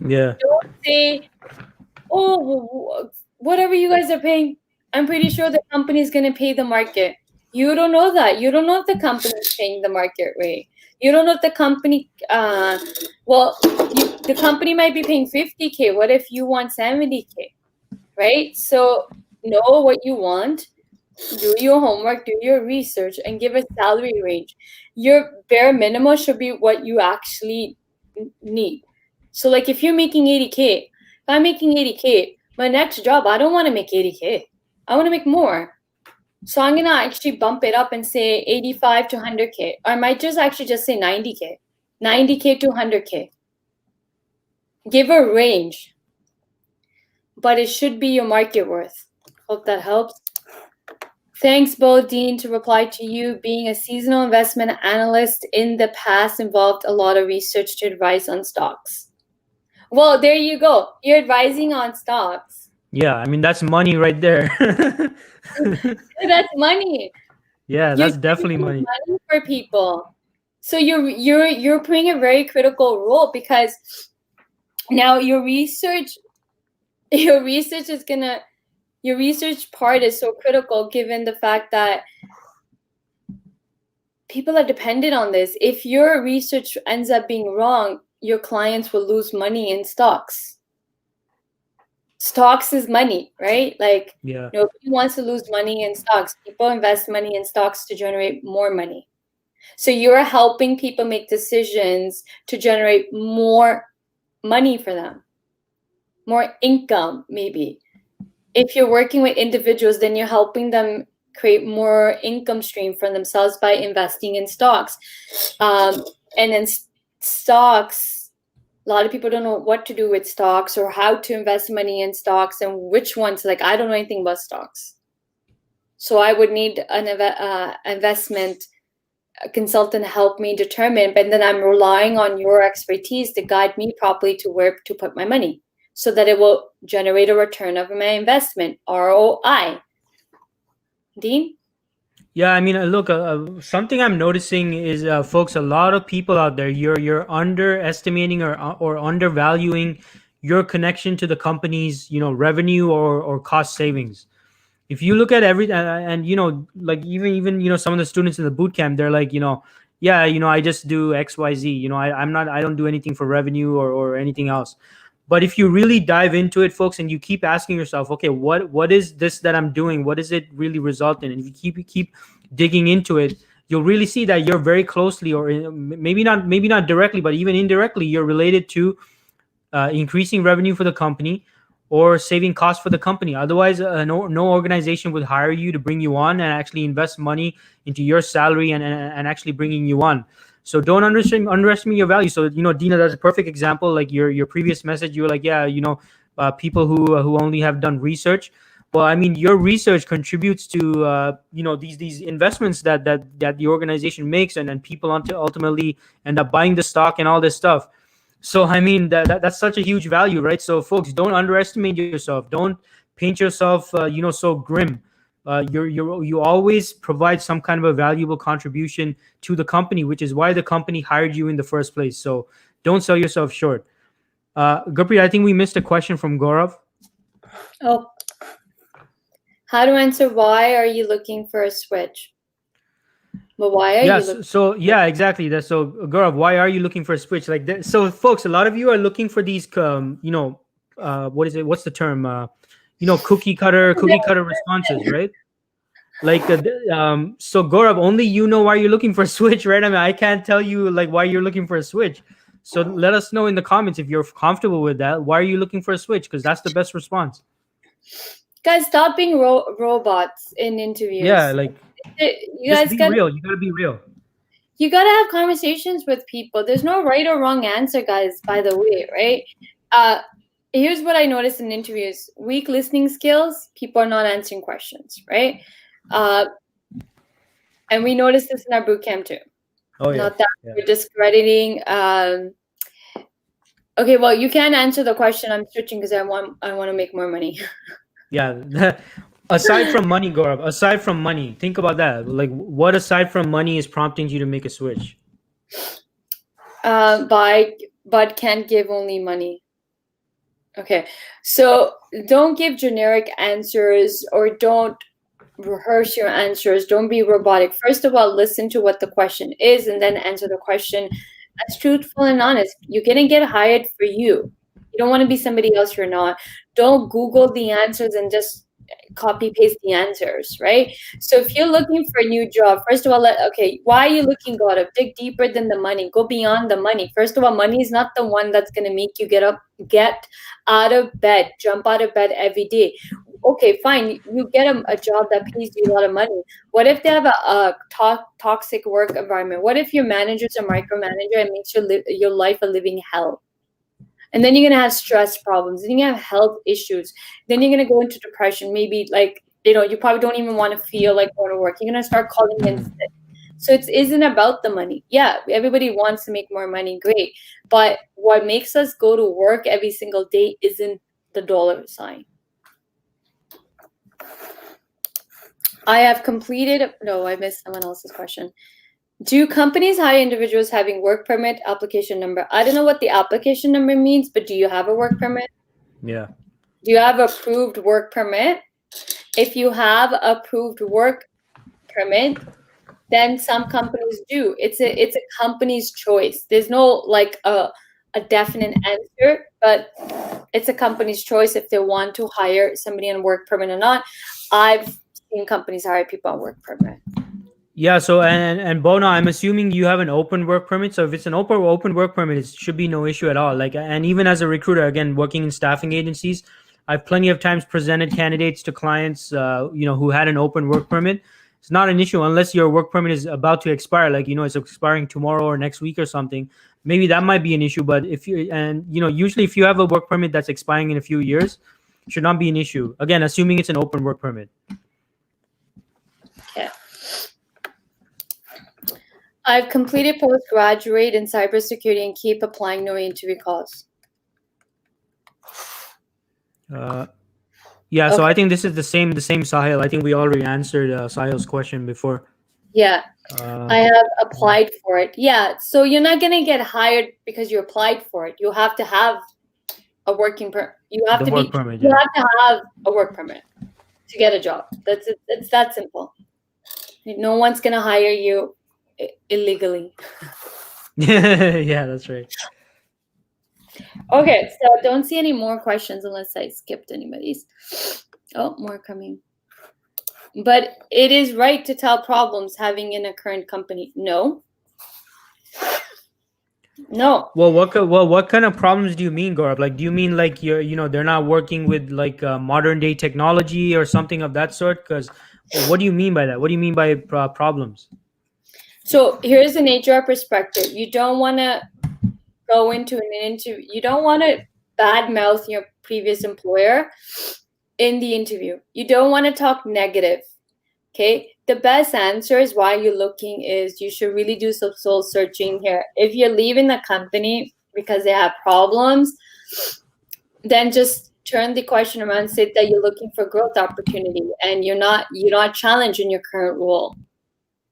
Yeah. Don't say, oh, whatever you guys are paying, I'm pretty sure the company is going to pay the market. You don't know that. You don't know if the company is paying the market rate. You don't know if the company, the company might be paying 50K. What if you want 70K, right? So know what you want, do your homework, do your research, and give a salary range. Your bare minimum should be what you actually need. So like if you're making 80K, if I'm making 80K, my next job, I don't want to make 80K. I want to make more. So I'm going to actually bump it up and say 85 to 100K. Or I might just say 90K. 90K to 100K. Give a range. But it should be your market worth. Hope that helps. Thanks, Bo Dean. To reply to you, being a seasonal investment analyst in the past involved a lot of research to advise on stocks. Well, there you go. You're advising on stocks. Yeah, I mean, that's money right there. That's money. Yeah, that's definitely money for people. So you're playing a very critical role, because now your research part is so critical, given the fact that people are dependent on this. If your research ends up being wrong, your clients will lose money in stocks. Stocks is money, right? Like, yeah. Nobody wants to lose money in stocks. People invest money in stocks to generate more money. So you're helping people make decisions to generate more money for them, more income, maybe. If you're working with individuals, then you're helping them create more income stream for themselves by investing in stocks. And then stocks A lot of people don't know what to do with stocks or how to invest money in stocks and which ones. Like, I don't know anything about stocks. So I would need an investment consultant to help me determine, but then I'm relying on your expertise to guide me properly to where to put my money so that it will generate a return of my investment, ROI. Dean? Yeah, I mean, look, something I'm noticing is, folks, a lot of people out there, you're underestimating or undervaluing your connection to the company's, revenue or cost savings. If you look at and like even some of the students in the boot camp, they're like, yeah, I just do XYZ. I don't do anything for revenue or anything else. But if you really dive into it, folks, and you keep asking yourself, okay, what is this that I'm doing? What does it really result in? And if you keep digging into it, you'll really see that you're very closely, or maybe not directly, but even indirectly, you're related to increasing revenue for the company or saving costs for the company. Otherwise, no organization would hire you to bring you on and actually invest money into your salary and actually bringing you on. So don't underestimate your value. So Dina, that's a perfect example. Like your previous message, you were like, yeah, people who only have done research. Well, I mean, your research contributes to these investments that the organization makes, and then people ultimately end up buying the stock and all this stuff. So I mean, that's such a huge value, right? So folks, don't underestimate yourself. Don't paint yourself so grim. You always provide some kind of a valuable contribution to the company, which is why the company hired you in the first place. So don't sell yourself short. Gurpreet, I think we missed a question from Gaurav. Oh, how to answer why are you looking for a switch? But why are you so yeah, exactly. So Gaurav, why are you looking for a switch? Like that? So folks, a lot of you are looking for these what is it? What's the term? Cookie cutter responses, right? Like so Gaurav, only you know why you're looking for a switch, right? I mean, I can't tell you like why you're looking for a switch. So let us know in the comments if you're comfortable with that. Why are you looking for a switch? Because that's the best response. Guys, stop being robots in interviews. Yeah, like you guys be real. You gotta be real. You gotta have conversations with people. There's no right or wrong answer, guys, by the way, right? Here's what I noticed in interviews: weak listening skills, people are not answering questions, right? And we noticed this in our boot camp too. Oh yeah. Not that we're discrediting. Okay, well, you can't answer the question. I'm switching because I want to make more money. Yeah. Aside from money, Gaurav, aside from money, think about that. Like, what aside from money is prompting you to make a switch? But can't give only money. Okay, so don't give generic answers or don't rehearse your answers. Don't be robotic. First of all, listen to what the question is and then answer the question as truthful and honest. You're gonna get hired for you. You don't want to be somebody else you're not. Don't Google the answers and just copy paste the answers, right? So if you're looking for a new job, first of all, why are you looking? Gaurav, dig deeper than the money. Go beyond the money. First of all, money is not the one that's going to make you get out of bed, jump out of bed every day. Okay, fine. You get a job that pays you a lot of money. What if they have a toxic work environment? What if your manager's a micromanager and makes your life a living hell? And then you're going to have stress problems. Then you're going to have health issues. Then you're going to go into depression. Maybe you probably don't even want to feel like going to work. You're going to start calling in sick. So it isn't about the money. Yeah, everybody wants to make more money. Great. But what makes us go to work every single day isn't the dollar sign. I missed someone else's question. Do companies hire individuals having work permit application number? I don't know what the application number means, but do you have a work permit? Yeah. Do you have approved work permit? If you have approved work permit, then some companies do. It's a company's choice. There's no a definite answer, but it's a company's choice if they want to hire somebody on work permit or not. I've seen companies hire people on work permit. Yeah, so and Bona, I'm assuming you have an open work permit. So if it's an open work permit, it should be no issue at all. Like, and even as a recruiter, again, working in staffing agencies, I've plenty of times presented candidates to clients, who had an open work permit. It's not an issue unless your work permit is about to expire, like it's expiring tomorrow or next week or something. Maybe that might be an issue. But if you usually if you have a work permit that's expiring in a few years, it should not be an issue. Again, assuming it's an open work permit. Okay. I've completed postgraduate in cybersecurity and keep applying, no interview calls. Yeah, so I think this is the same Sahil. I think we already answered Sahil's question before. Yeah, I have applied for it. Yeah, so you're not gonna get hired because you applied for it. You have to have a working permit. You have to have a work permit to get a job. That's it. It's that simple. No one's gonna hire you illegally. Yeah, that's right. Okay, so don't see any more questions unless I skipped anybody's. Oh, more coming. But it is right to tell problems having in a current company. No. Well, what kind of problems do you mean, Gaurav? Like, do you mean like they're not working with like modern day technology or something of that sort? Because what do you mean by that? What do you mean by problems? So here's an HR perspective. You don't want to go into an interview. You don't want to badmouth your previous employer in the interview. You don't want to talk negative. Okay. The best answer is why you're looking is you should really do some soul searching here. If you're leaving the company because they have problems, then just turn the question around and say that you're looking for growth opportunity and you're not challenged in your current role.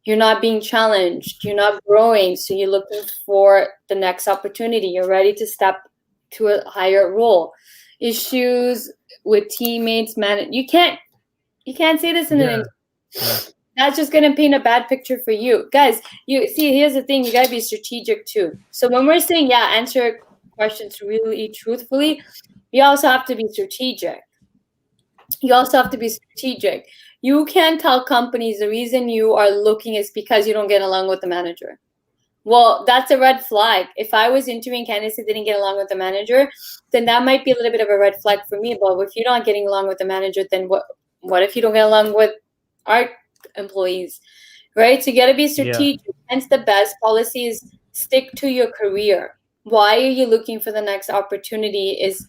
You're not being challenged. You're not growing. So you're looking for the next opportunity. You're ready to step to a higher role. Issues with teammates, you can't say this in an interview. Yeah. That's just going to paint a bad picture for you. Guys, you see, here's the thing. You got to be strategic too. So when we're saying, answer questions really truthfully, you also have to be strategic. You can't tell companies the reason you are looking is because you don't get along with the manager. Well, that's a red flag. If I was interviewing candidates that didn't get along with the manager, then that might be a little bit of a red flag for me. But if you're not getting along with the manager, then what if you don't get along with our employees, right? So you got to be strategic. Yeah. Hence, the best policy is stick to your career. Why are you looking for the next opportunity? Is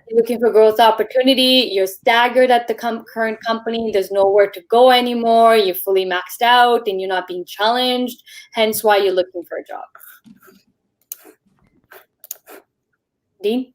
you're looking for growth opportunity. You're staggered at the current company. There's nowhere to go anymore. You're fully maxed out and you're not being challenged. Hence why you're looking for a job. Dean?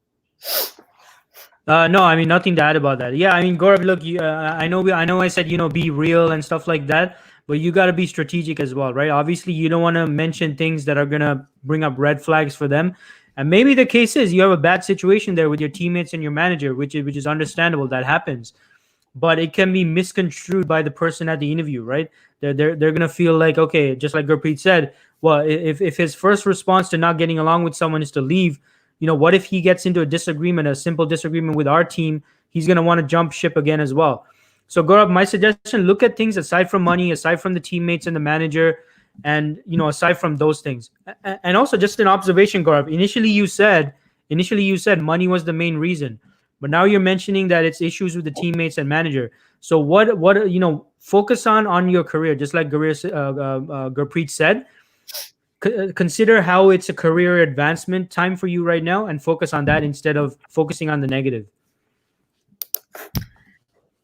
No, I mean, nothing to add about that. Yeah, I mean, Gaurav, look, I know I said, be real and stuff like that, but you got to be strategic as well, right? Obviously, you don't want to mention things that are going to bring up red flags for them. And maybe the case is you have a bad situation there with your teammates and your manager, which is understandable. That happens. But it can be misconstrued by the person at the interview, right? They're going to feel like, okay, just like Gurpreet said, well, if his first response to not getting along with someone is to leave, what if he gets into a simple disagreement with our team? He's going to want to jump ship again as well. So, Gaurav, my suggestion, look at things aside from money, aside from the teammates and the manager, and, aside from those things. And also just an observation, Gaurav, initially you said money was the main reason, but now you're mentioning that it's issues with the teammates and manager. So what focus on your career, just like Gurpreet said. Consider how it's a career advancement time for you right now and focus on that instead of focusing on the negative.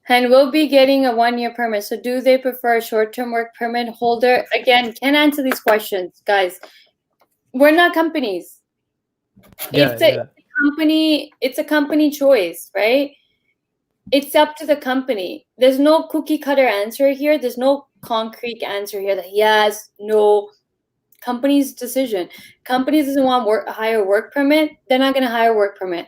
And we'll be getting a 1-year permit. So do they prefer a short-term work permit holder? Again, can't answer these questions, guys. We're not companies. It's a company choice, right? It's up to the company. There's no cookie cutter answer here. There's no concrete answer here that yes, no. Company's decision. Companies doesn't want hire work permit, they're not going to hire work permit.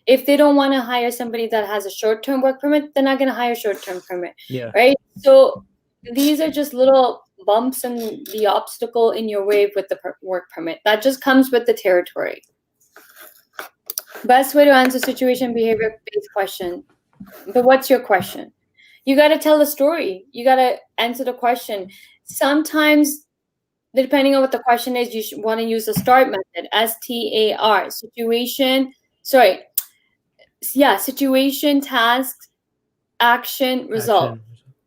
If they don't want to hire somebody that has a short-term work permit, they're not going to hire short-term permit. Yeah. Right? So these are just little bumps in the obstacle in your way with the work permit. That just comes with the territory. Best way to answer situation behavior-based question. But what's your question? You got to tell the story. You got to answer the question. Sometimes depending on what the question is, you should want to use the STAR method, STAR, situation, task, action, result.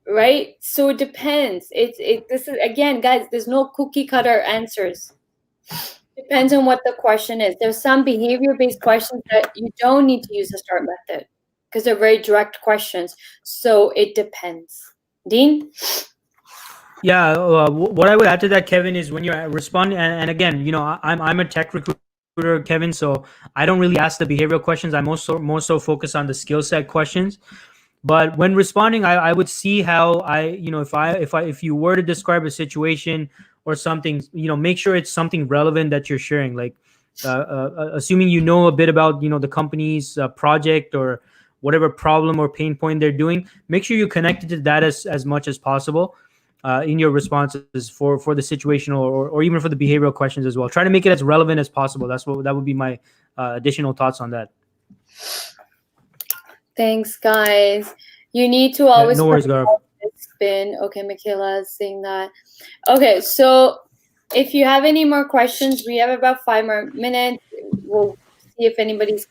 right? So it depends. This is, again, guys, there's no cookie cutter answers. Depends on what the question is. There's some behavior-based questions that you don't need to use the START method because they're very direct questions. So it depends. Dean? Yeah, what I would add to that, Kevin, is when you're responding, and again, I'm a tech recruiter, Kevin, so I don't really ask the behavioral questions. I'm also more so focused on the skill set questions. But when responding, I would see how if you were to describe a situation or something, make sure it's something relevant that you're sharing. Like, assuming you know a bit about the company's project or whatever problem or pain point they're doing, make sure you connect it to that as much as possible. In your responses for the situational or even for the behavioral questions as well. Try to make it as relevant as possible. That would be my additional thoughts on that. Thanks, guys. You need to always no worries, Gaurav. spin. Okay, Michaela is saying that. Okay, so if you have any more questions, we have about 5 more minutes. We'll see if anybody's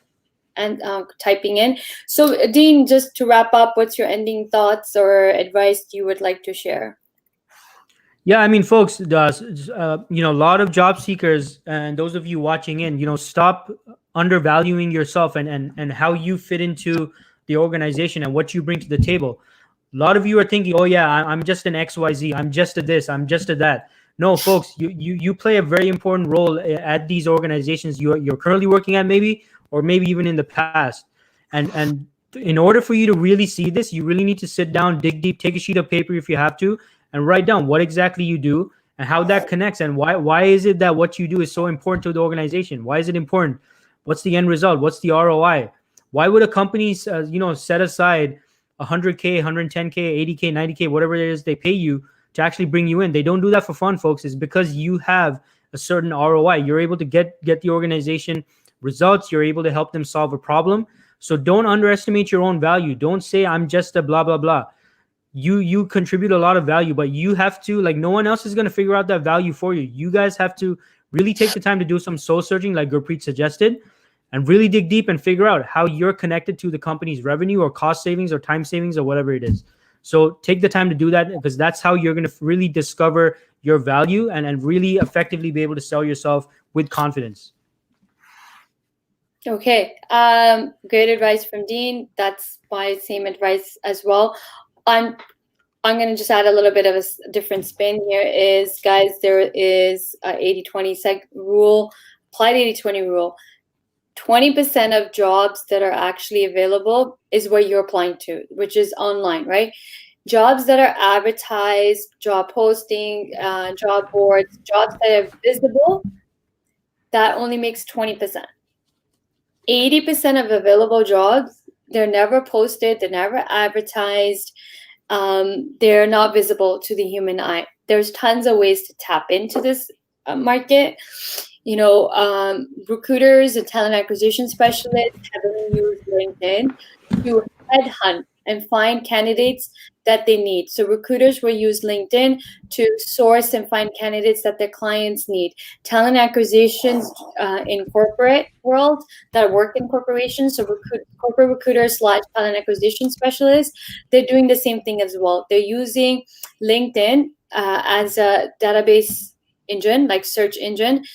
typing in. So, Dean, just to wrap up, what's your ending thoughts or advice you would like to share? Yeah, I mean, folks, a lot of job seekers and those of you watching in, stop undervaluing yourself and how you fit into the organization and what you bring to the table. A lot of you are thinking, oh yeah, I'm just an XYZ, I'm just a this, I'm just a that. No, folks, you play a very important role at these organizations you're currently working at, maybe, or maybe even in the past. And in order for you to really see this, you really need to sit down, dig deep, take a sheet of paper if you have to, and write down what exactly you do and how that connects, and why is it that what you do is so important to the organization? Why is it important? What's the end result? What's the ROI? Why would a company set aside 100K, 110K, 80K, 90K, whatever it is they pay you to actually bring you in? They don't do that for fun, folks. It's because you have a certain ROI. You're able to get the organization results. You're able to help them solve a problem. So don't underestimate your own value. Don't say I'm just a blah blah blah. You contribute a lot of value, but you have to, like, no one else is going to figure out that value for you. You guys have to really take the time to do some soul searching, like Gurpreet suggested, and really dig deep and figure out how you're connected to the company's revenue or cost savings or time savings or whatever it is. So take the time to do that, because that's how you're going to really discover your value and really effectively be able to sell yourself with confidence. Okay, great advice from Dean. That's my same advice as well. I'm going to just add a little bit of a different spin here. Is, guys, there is a 80-20 rule, applied 80-20 rule. 20% of jobs that are actually available is what you're applying to, which is online, right? Jobs that are advertised, job posting, job boards, jobs that are visible, that only makes 20%. 80% of available jobs, they're never posted, they're never advertised, they're not visible to the human eye. There's tons of ways to tap into this market. Recruiters and talent acquisition specialists heavily use LinkedIn to headhunt and find candidates that they need. So recruiters will use LinkedIn to source and find candidates that their clients need. Talent acquisitions in corporate world that work in corporations, so corporate recruiters / talent acquisition specialists, they're doing the same thing as well. They're using LinkedIn as a database engine, like search engine,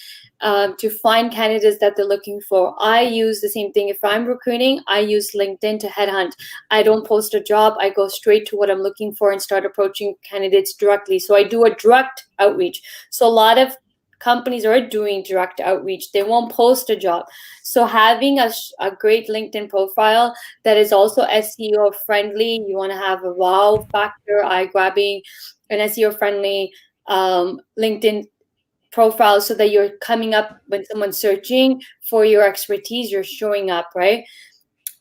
to find candidates that they're looking for. I use the same thing. If I'm recruiting, I use LinkedIn to headhunt. I don't post a job. I go straight to what I'm looking for and start approaching candidates directly. So I do a direct outreach. So a lot of companies are doing direct outreach. They won't post a job. So having a great LinkedIn profile that is also SEO friendly, you want to have a wow factor, eye-grabbing, an SEO friendly LinkedIn profile, so that you're coming up when someone's searching for your expertise, you're showing up, right?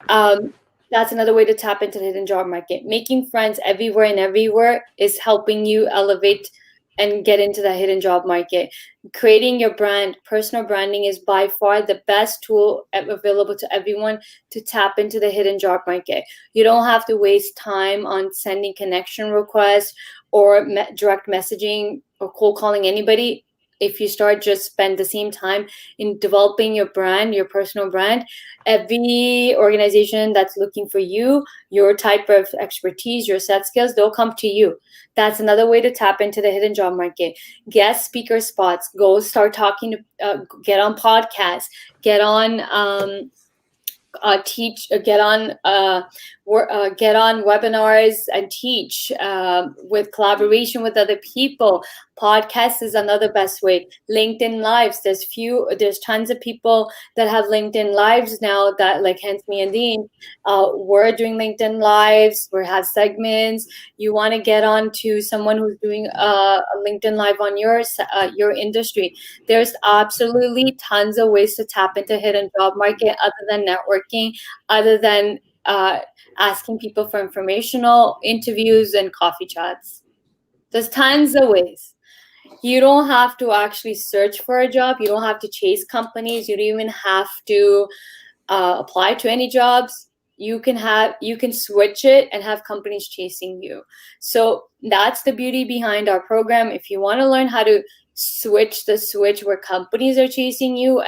That's another way to tap into the hidden job market. Making friends everywhere is helping you elevate and get into the hidden job market. Creating your brand, personal branding, is by far the best tool available to everyone to tap into the hidden job market. You don't have to waste time on sending connection requests or direct messaging or cold calling anybody. if you start just spend the same time in developing your brand, your personal brand, every organization that's looking for you, your type of expertise, your set skills, they'll come to you. That's another way to tap into the hidden job market. Guest speaker spots, go start talking to, get on podcasts, get on, teach, get on webinars and teach, with collaboration with other people. Podcast is another best way. LinkedIn lives, there's tons of people that have LinkedIn lives now, that like hence me and Dean, we're doing LinkedIn lives, we have segments. You want to get on to someone who's doing a LinkedIn live on your industry. There's absolutely tons of ways to tap into hidden job market other than networking, other than asking people for informational interviews and coffee chats. There's tons of ways. You don't have to actually search for a job. You don't have to chase companies. You don't even have to apply to any jobs. You can switch it and have companies chasing you. So that's the beauty behind our program. If you want to learn how to switch the switch where companies are chasing you,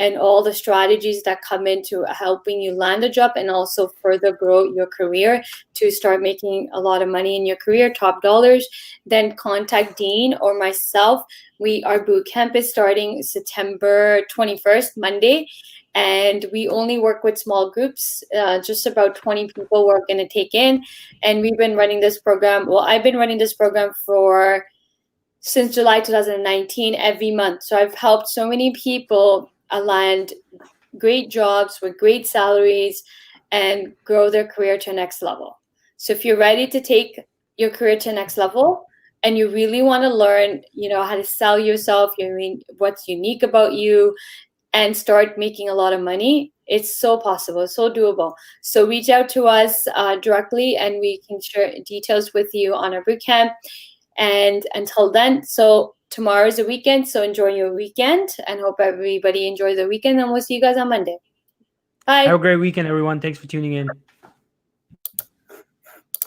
and all the strategies that come into helping you land a job and also further grow your career to start making a lot of money in your career, top dollars, then contact Dean or myself. Our boot camp is starting September 21st, Monday, and we only work with small groups, just about 20 people we're going to take in. And we've been running this program. Well, I've been running this program since July 2019, every month. So I've helped so many people land great jobs with great salaries and grow their career to the next level. So if you're ready to take your career to the next level and you really want to learn, how to sell yourself, what's unique about you, and start making a lot of money, it's so possible, it's so doable. So reach out to us directly and we can share details with you on our bootcamp. And until then, so tomorrow is the weekend, so enjoy your weekend and hope everybody enjoys the weekend, and we'll see you guys on Monday. Bye. Have a great weekend, everyone. Thanks for tuning in.